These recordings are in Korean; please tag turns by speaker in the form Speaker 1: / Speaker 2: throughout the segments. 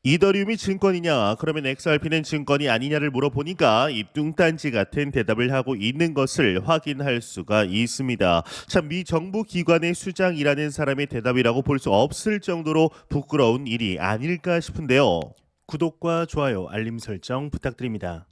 Speaker 1: 이더리움이 증권이냐? 그러면 XRP는 증권이 아니냐를 물어보니까 이 뚱딴지 같은 대답을 하고 있는 것을 확인할 수가 있습니다. 참 미 정부 기관의 수장이라는 사람의 대답이라고 볼 수 없을 정도로 부끄러운 일이 아닐까 싶은데요.
Speaker 2: 구독과 좋아요, 알림 설정 부탁드립니다.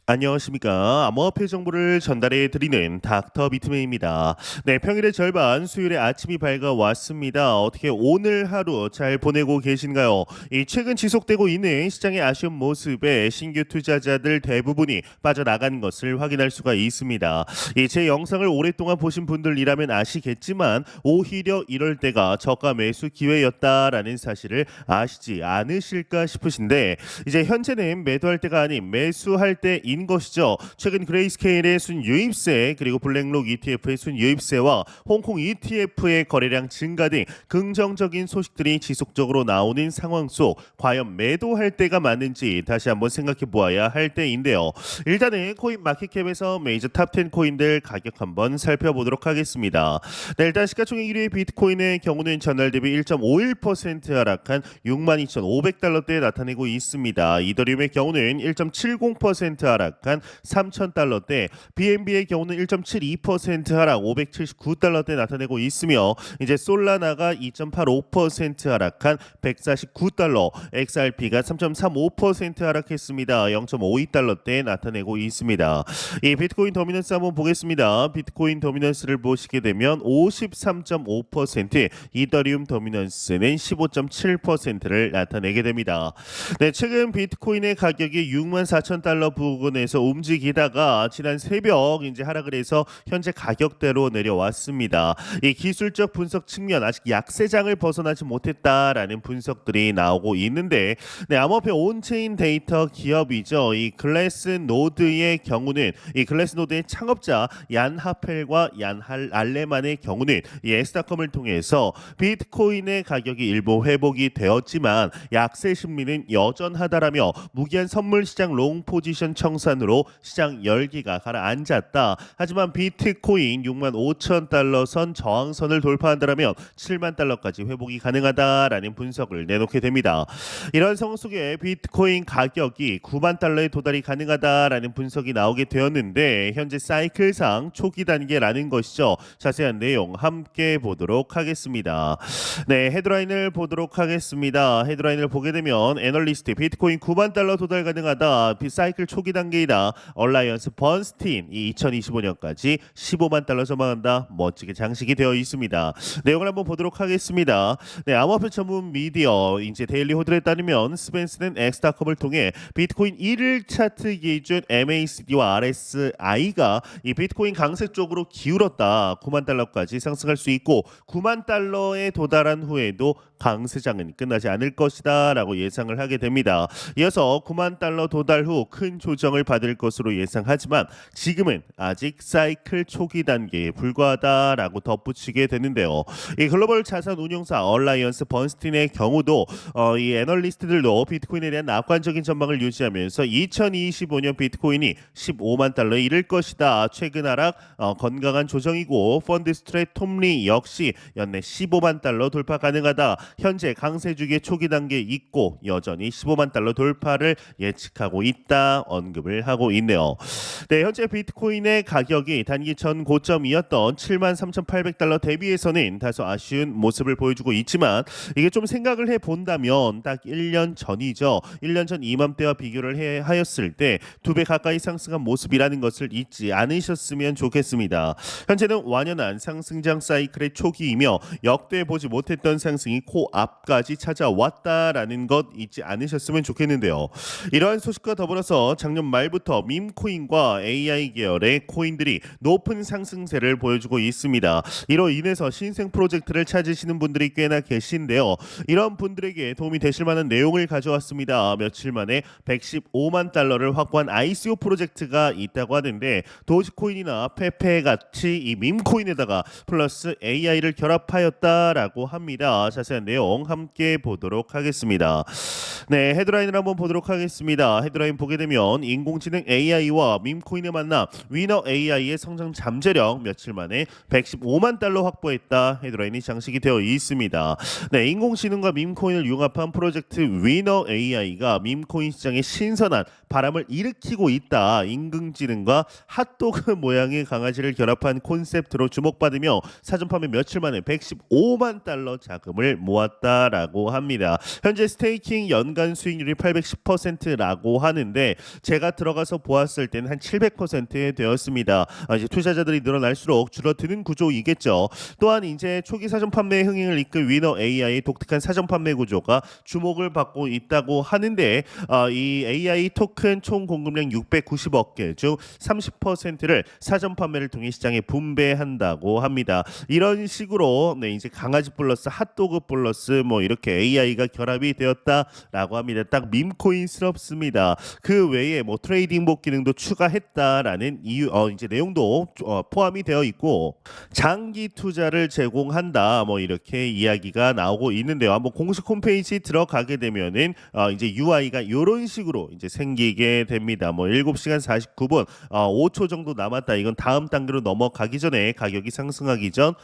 Speaker 1: 안녕하십니까. 암호화폐 정보를 전달해 드리는 닥터 비트맨입니다. 네, 평일의 절반, 수요일에 아침이 밝아왔습니다. 어떻게 오늘 하루 잘 보내고 계신가요? 이 최근 지속되고 있는 시장의 아쉬운 모습에 신규 투자자들 대부분이 빠져나간 것을 확인할 수가 있습니다. 제 영상을 오랫동안 보신 분들이라면 아시겠지만 오히려 이럴 때가 저가 매수 기회였다라는 사실을 아시지 않으실까 싶으신데 이제 현재는 매도할 때가 아닌 매수할 때인 것이죠. 최근 그레이스케일의 순유입세 그리고 블랙록 ETF의 순유입세와 홍콩 ETF의 거래량 증가 등 긍정적인 소식들이 지속적으로 나오는 상황 속 과연 매도할 때가 맞는지 다시 한번 생각해 보아야 할 때인데요. 일단은 코인 마켓캡에서 메이저 탑10 코인들 가격 한번 살펴보도록 하겠습니다. 네, 일단 시가총액 1위의 비트코인의 경우는 전날 대비 1.51% 하락한 62,500달러대에 나타내고 있습니다. 이더리움의 경우는 1.70% 하락한 3,000달러대, BNB의 경우는 1.72% 하락 579달러대 나타내고 있으며 이제 솔라나가 2.85% 하락한 149달러, XRP가 3.35% 하락했습니다. 0.52달러대 나타내고 있습니다. 이 비트코인 도미넌스 한번 보겠습니다. 비트코인 도미넌스를 보시게 되면 53.5%, 이더리움 도미넌스는 15.7%를 나타내게 됩니다. 네, 최근 비트코인의 가격이 64,000달러 부근에서 움직이다가 지난 새벽 이제 하락을 해서 현재 가격대로 내려왔습니다. 이 기술적 분석 측면 아직 약세장을 벗어나지 못했다라는 분석들이 나오고 있는데, 네, 암호화폐 온체인 데이터 기업이죠. 이 글래스노드의 경우는 이 글래스노드의 창업자 얀 하펠과 얀 알레만의 경우는 이 에스타컴을 통해서 비트코인의 가격이 일부 회복이 되었지만 약세 심리는 여전하다라며 무기한 선물 시장 롱 포지션 청산으로 시장 열기가 가라앉았다. 하지만 비트코인 65,000달러 선 저항선을 돌파한다면 7만 달러까지 회복이 가능하다라는 분석을 내놓게 됩니다. 이런 상황 속에 비트코인 가격이 9만 달러에 도달이 가능하다라는 분석이 나오게 되었는데 현재 사이클상 초기 단계라는 것이죠. 자세한 내용 함께 보도록 하겠습니다. 네, 헤드라인을 보도록 하겠습니다. 헤드라인을 보게 되면 애널리스트 비트코인 9만 달러 도달 가능하다. 사이클 초기 단계이다. 얼라이언스 번스틴 이 2025년까지 15만 달러 전망한다. 멋지게 장식이 되어 있습니다. 내용을 한번 보도록 하겠습니다. 네, 암호화폐 전문 미디어 이제 데일리 호들에 따르면 스펜스는 엑스타컴을 통해 비트코인 1일 차트 기준 MACD와 RSI가 이 비트코인 강세 쪽으로 기울었다. 9만 달러까지 상승할 수 있고 9만 달러에 도달한 후에도 강세장은 끝나지 않을 것이다 라고 예상을 하게 됩니다. 이어서 9만 달러 도달 후 큰 조정을 받을 것으로 예상하지만 지금은 아직 사이클 초기 단계에 불과하다라고 덧붙이게 되는데요. 이 글로벌 자산 운용사 얼라이언스 번스틴의 경우도 이 애널리스트들도 비트코인에 대한 낙관적인 전망을 유지하면서 2025년 비트코인이 15만 달러에 이를 것이다. 최근 하락 건강한 조정이고 펀드 스트레이트 톰리 역시 연내 15만 달러 돌파 가능하다. 현재 강세 주기의 초기 단계에 있고 여전히 15만 달러 돌파를 예측하고 있다 언급을 하고 있네요. 네, 현재 비트코인의 가격이 단기 전 고점이었던 73,800달러 대비해서는 다소 아쉬운 모습을 보여주고 있지만 이게 좀 생각을 해본다면 딱 1년 전이죠. 1년 전 이맘때와 비교를 하였을 때 2배 가까이 상승한 모습이라는 것을 잊지 않으셨으면 좋겠습니다. 현재는 완연한 상승장 사이클의 초기이며 역대 보지 못했던 상승이 코앞까지 찾아왔다라는 것 잊지 않으셨으면 좋겠는데요. 이러한 소식과 더불어서 작년 말부터 밈코인과 AI 계열의 코인들이 높은 상승세를 보여주고 있습니다. 이로 인해서 신생 프로젝트를 찾으시는 분들이 꽤나 계신데요. 이런 분들에게 도움이 되실 만한 내용을 가져왔습니다. 며칠 만에 115만 달러를 확보한 ICO 프로젝트가 있다고 하는데 도지코인이나 페페 같이 이 밈코인에다가 플러스 AI를 결합하였다라고 합니다. 자세한 내용 함께 보도록 하겠습니다. 네, 헤드라인을 한번 보도록 하겠습니다. 헤드라인 보게 되면 인공지능 AI와 밈코인의 만남, 위너 AI의 성장 잠재력 며칠 만에 115만 달러 확보했다. 헤드라인이 장식이 되어 있습니다. 네, 인공지능과 밈코인을 융합한 프로젝트 위너 AI가 밈코인 시장에 신선한 바람을 일으키고 있다. 인공지능과 핫도그 모양의 강아지를 결합한 콘셉트로 주목받으며 사전 판매 며칠 만에 115만 달러 자금을 모았다라고 합니다. 현재 스테이킹 연간 수익률이 810%라고 하는데 제가 들어가서 보았을 때는 한 700% 되었습니다. 이제 투자자들이 늘어날수록 줄어드는 구조이겠죠. 또한 이제 초기 사전 판매 흥행을 이끌 위너 AI의 독특한 사전 판매 구조가 주목을 받고 있다고 하는데 이 AI 토큰 총 공급량 690억 개 중 30%를 사전 판매를 통해 시장에 분배한다고 합니다. 이런 식으로 네, 이제 강아지 플러스 핫도그 플러스 뭐 이렇게 AI가 결합이 되었다라고 합니다. 딱 밈코인스럽습니다. 그 외에 뭐 트레이딩 복 기능도 추가했다라는 이유 이제 내용도 포함이 되어 있고 장기 투자를 제공한다 뭐 이렇게 이야기가 나오고 있는데요. 한번 공식 홈페이지 들어가게 되면은 이제 UI가 이런 식으로 이제 생기게 됩니다. 뭐 7시간 49분 5초 정도 남았다. 이건 다음 단계로 넘어가기 전에 가격이 상승하기 전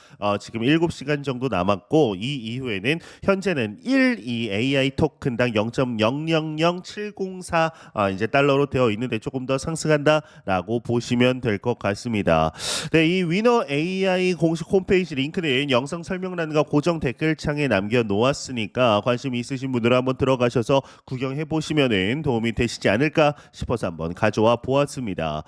Speaker 1: 지금 7시간 정도 남았고 이 이후에는 현재는 1이 AI 토큰당 0.000704 이제 달러로 되어 있는데 조금 더 상승한다라고 보시면 될 것 같습니다. 네, 이 위너 AI 공식 홈페이지 링크는 영상 설명란과 고정 댓글창에 남겨 놓았으니까 관심 있으신 분들은 한번 들어가셔서 구경해 보시면은 도움이 되시지 않을까 싶어서 한번 가져와 보았습니다.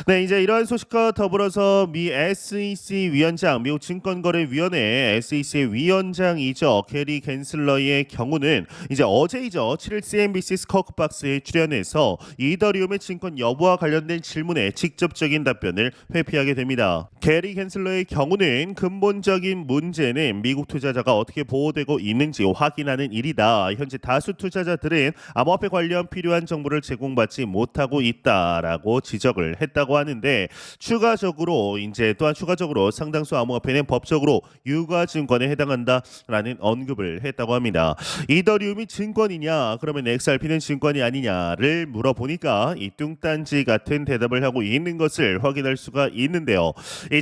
Speaker 1: 네, 이제 이러한 소식과 더불어서 미 SEC 위원장, 미국 증권거래위원회 SEC의 위원장이죠. 게리 겐슬러의 경우는 이제 어제이죠. 7일 CNBC 스쿼크박스에 출연해서 이더리움의 증권 여부와 관련된 질문에 직접적인 답변을 회피하게 됩니다. 게리 겐슬러의 경우는 근본적인 문제는 미국 투자자가 어떻게 보호되고 있는지 확인하는 일이다. 현재 다수 투자자들은 암호화폐 관련 필요한 정보를 제공받지 못하고 있다라고 지적을 했다고 하는데 추가적으로 상당수 암호화폐는 법적으로 유가증권에 해당한다라는 언급을 했다고 합니다. 이더리움이 증권이냐 그러면 XRP는 증권이 아니냐를 물어보니까 이 뚱딴지 같은 대답을 하고 있는 것을 확인할 수가 있는데요.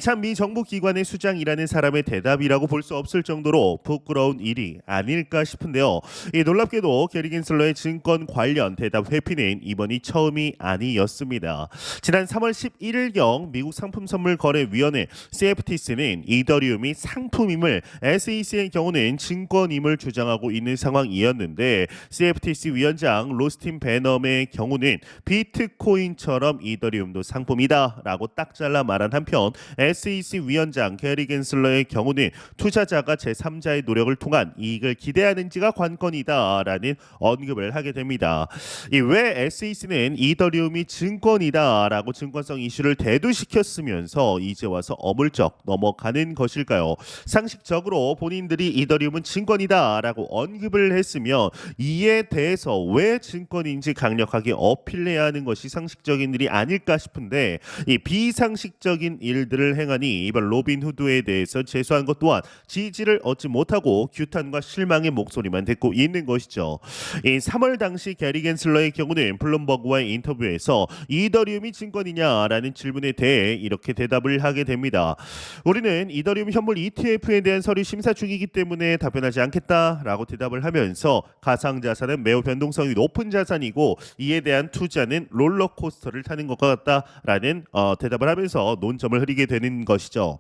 Speaker 1: 참 미 정부 기관의 수장이라는 사람의 대답이라고 볼 수 없을 정도로 부끄러운 일이 아닐까 싶은데요. 놀랍게도 게리 겐슬러의 증권 관련 대답 회피는 이번이 처음이 아니었습니다. 지난 3월 11일경 미국 상품선물거래위원회 CFTC는 이더리움이 상품임을 SEC의 경우는 증권임을 주장하고 있는 상황이었는데 CFTC 위원장 로스틴 베넘의 경우는 비트코인처럼 이더리움도 상품이다라고 딱 잘라 말한 한편 SEC 위원장 게리 겐슬러의 경우는 투자자가 제3자의 노력을 통한 이익을 기대하는지가 관건이다라는 언급을 하게 됩니다. 왜 SEC는 이더리움이 증권이다라고 증권성 이슈를 대두시켰으면서 이제 와서 어물쩍 넘어가는 것일까요? 상식적으로 본인들이 이더리움은 증권이다라고 언급을 했으면 이에 대해서 왜 증권인지 강력하게 어필해야 하는 것이 상식적인 일이 아닐까 싶은데 이 비상식적인 일들을 행하니 이번 로빈후드에 대해서 제소한 것 또한 지지를 얻지 못하고 규탄과 실망의 목소리만 듣고 있는 것이죠. 3월 당시 게리 겐슬러의 경우는 블룸버그와의 인터뷰에서 이더리움이 증권이냐라는 질문에 대해 이렇게 대답을 하게 됩니다. 우리는 이더리움 현물 ETF에 대한 서류 심사 중이기 때문에 답변하지 않겠다라고 대답을 하면서 가상자산은 매우 변동성이 높은 자산이고 이에 대한 투자는 롤러코스터를 타는 것 같다라는 대답을 하면서 논점을 흐리게 되는 것이죠.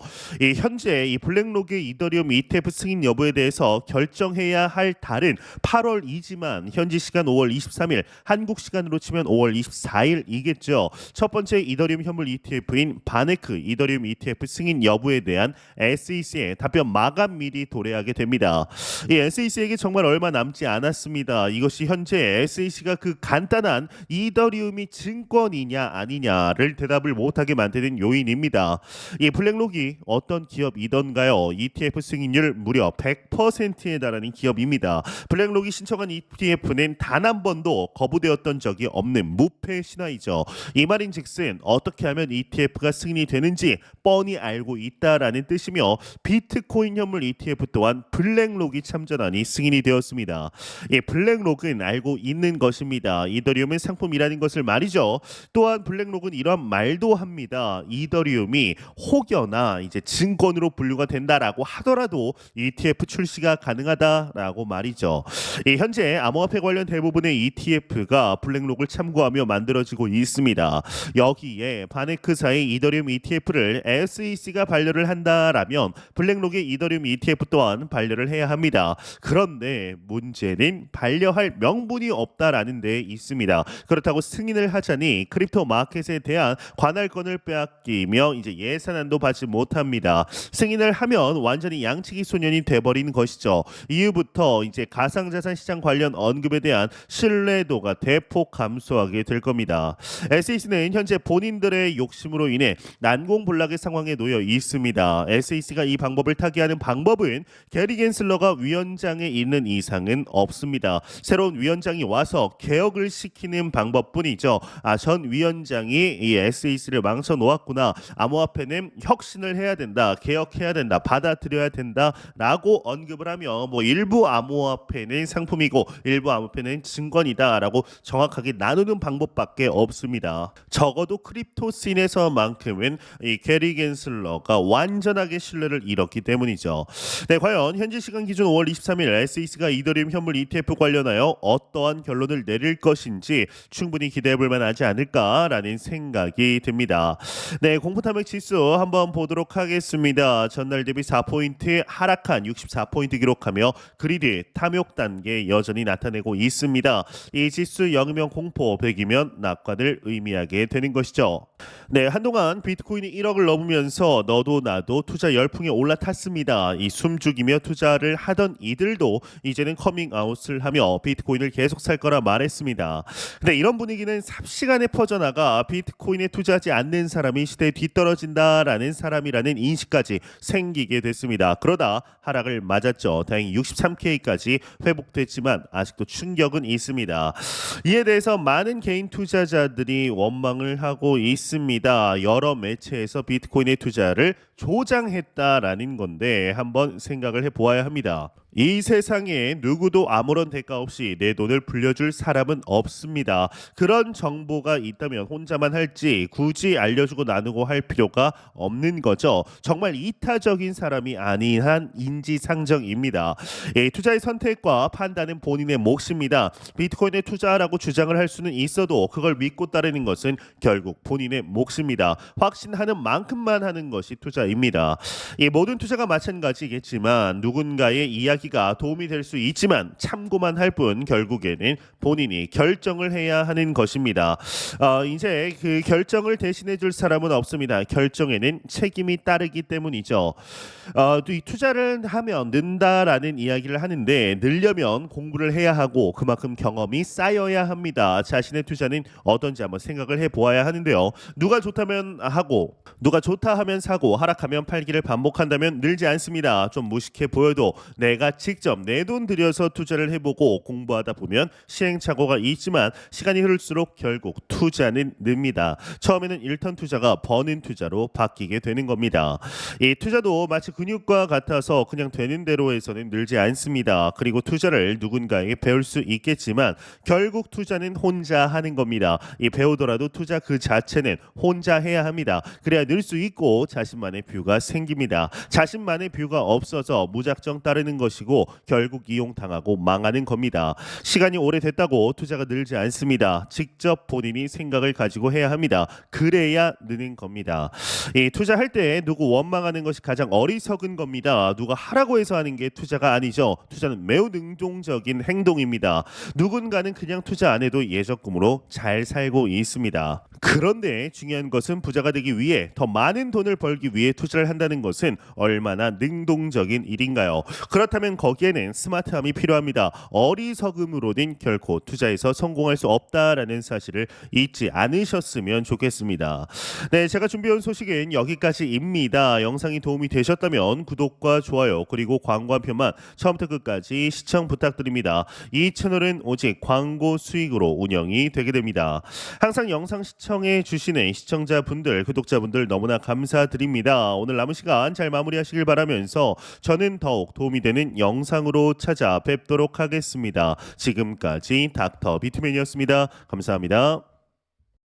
Speaker 1: 현재 이 블랙록의 이더리움 ETF 승인 여부에 대해서 결정해야 할 달은 8월이지만 현지 시간 5월 23일 한국 시간으로 치면 5월 24일이겠죠. 첫 번째 이더리움 현물 ETF인 바네크 이더리움 ETF 승인 여부에 대한 SEC의 답변 마감일이 도래하게 됩니다. 이 SEC에게 정말 얼마 남지 않았습니다. 이것이 현재 SEC가 그 간단한 이더리움이 증권이냐 아니냐를 대답을 못하게 만드는 요인입니다. 이 블랙록이 어떤 기업이던가요? ETF 승인율 무려 100%에 달하는 기업입니다. 블랙록이 신청한 ETF는 단 한 번도 거부되었던 적이 없는 무패 신화이죠. 이 말인즉슨 어떻게 하면 ETF가 승인이 되는지 뻔히 알고 있다라는 뜻이며 비트코인 현물 ETF 또한 블랙록 블랙록이 참전하니 승인이 되었습니다. 블랙록은 알고 있는 것입니다. 이더리움은 상품이라는 것을 말이죠. 또한 블랙록은 이러한 말도 합니다. 이더리움이 혹여나 이제 증권으로 분류가 된다라고 하더라도 ETF 출시가 가능하다라고 말이죠. 현재 암호화폐 관련 대부분의 ETF가 블랙록을 참고하며 만들어지고 있습니다. 여기에 바네크사의 이더리움 ETF를 SEC가 반려를 한다라면 블랙록의 이더리움 ETF 또한 반려를 해야 합니다. 그런데 문제는 반려할 명분이 없다라는 데 있습니다. 그렇다고 승인을 하자니 크립토 마켓에 대한 관할권을 빼앗기며 이제 예산안도 받지 못합니다. 승인을 하면 완전히 양치기 소년이 돼버린 것이죠. 이후부터 이제 가상자산 시장 관련 언급에 대한 신뢰도가 대폭 감소하게 될 겁니다. SEC는 현재 본인들의 욕심으로 인해 난공불락의 상황에 놓여 있습니다. SEC가 이 방법을 타개하는 방법은 게리 겐슬러가 위원장에 있는 이상은 없습니다. 새로운 위원장이 와서 개혁을 시키는 방법뿐이죠. 전 위원장이 이 SEC를 망쳐 놓았구나. 암호화폐는 혁신을 해야 된다. 개혁해야 된다. 받아들여야 된다라고 언급을 하며 일부 암호화폐는 상품이고 일부 암호화폐는 증권이다라고 정확하게 나누는 방법밖에 없습니다. 적어도 크립토 씬에서만큼은 이 게리 겐슬러가 완전하게 신뢰를 잃었기 때문이죠. 네, 과연 현지 시간 기준 5월 23일 SEC가 이더리움 현물 ETF 관련하여 어떠한 결론을 내릴 것인지 충분히 기대해볼 만하지 않을까라는 생각이 듭니다. 네, 공포탐욕 지수 한번 보도록 하겠습니다. 전날 대비 4포인트 하락한 64포인트 기록하며 그리드 탐욕 단계 여전히 나타내고 있습니다. 이 지수 0이면 공포, 100이면 낙관을 의미하게 되는 것이죠. 네, 한동안 비트코인이 1억을 넘으면서 너도 나도 투자 열풍에 올라탔습니다. 이 숨죽이며 투자를 하던 이들도 이제는 커밍아웃을 하며 비트코인을 계속 살 거라 말했습니다. 근데 이런 분위기는 삽시간에 퍼져나가 비트코인에 투자하지 않는 사람이 시대에 뒤떨어진다라는 사람이라는 인식까지 생기게 됐습니다. 그러다 하락을 맞았죠. 다행히 63K까지 회복됐지만 아직도 충격은 있습니다. 이에 대해서 많은 개인 투자자들이 원망을 하고 있습니다. 여러 매체에서 비트코인의 투자를 조장했다라는 건데 한번 생각을 해보아야 합니다. 이 세상에 누구도 아무런 대가 없이 내 돈을 불려줄 사람은 없습니다. 그런 정보가 있다면 혼자만 할지 굳이 알려주고 나누고 할 필요가 없는 거죠. 정말 이타적인 사람이 아닌 한 인지상정입니다. 투자의 선택과 판단은 본인의 몫입니다. 비트코인에 투자하라고 주장을 할 수는 있어도 그걸 믿고 따르는 것은 결국 본인의 몫입니다. 확신하는 만큼만 하는 것이 투자입니다. 모든 투자가 마찬가지겠지만 누군가의 이야기가 도움이 될 수 있지만 참고만 할 뿐 결국에는 본인이 결정을 해야 하는 것입니다. 이제 그 결정을 대신해 줄 사람은 없습니다. 결정에는 책임이 따르기 때문이죠. 이 투자를 하면 는다라는 이야기를 하는데 늘려면 공부를 해야 하고 그만큼 경험이 쌓여야 합니다. 자신의 투자는 어떤지 한번 생각을 해보아야 하는데요. 누가 좋다면 하고 누가 좋다 하면 사고 하락하면 팔기를 반복한다면 늘지 않습니다. 좀 무식해 보여도 내가 직접 내 돈 들여서 투자를 해보고 공부하다 보면 시행착오가 있지만 시간이 흐를수록 결국 투자는 늡니다. 처음에는 1턴 투자가 버는 투자로 바뀌게 되는 겁니다. 이 투자도 마치 근육과 같아서 그냥 되는 대로 해서는 늘지 않습니다. 그리고 투자를 누군가에게 배울 수 있겠지만 결국 투자는 혼자 하는 겁니다. 배우더라도 투자 그 자체는 혼자 해야 합니다. 그래야 늘 수 있고 자신만의 뷰가 생깁니다. 자신만의 뷰가 없어서 무작정 따르는 것이고 결국 이용당하고 망하는 겁니다. 시간이 오래됐다고 투자가 늘지 않습니다. 직접 본인이 생각을 가지고 해야 합니다. 그래야 느는 겁니다. 투자할 때 누구 원망하는 것이 가장 어리석은 겁니다. 누가 하라고 해서 하는 게 투자가 아니죠. 투자는 매우 능동적인 행동입니다. 누군가는 그냥 투자 안 해도 예적금으로 잘 살고 있습니다. 그런데 중요한 것은 부자가 되기 위해 더 많은 돈을 벌기 위해 투자를 한다는 것은 얼마나 능동적인 일인가요? 그렇다면 거기에는 스마트함이 필요합니다. 어리석음으로는 결코 투자에서 성공할 수 없다라는 사실을 잊지 않으셨으면 좋겠습니다. 네, 제가 준비해온 소식은 여기까지입니다. 영상이 도움이 되셨다면 구독과 좋아요 그리고 광고 한 편만 처음부터 끝까지 시청 부탁드립니다. 이 채널은 오직 광고 수익으로 운영이 되게 됩니다. 항상 영상 시청 시청해 주시는 시청자분들, 구독자분들 너무나 감사드립니다. 오늘 남은 시간 잘 마무리하시길 바라면서 저는 더욱 도움이 되는 영상으로 찾아뵙도록 하겠습니다. 지금까지 닥터 비트맨이었습니다. 감사합니다.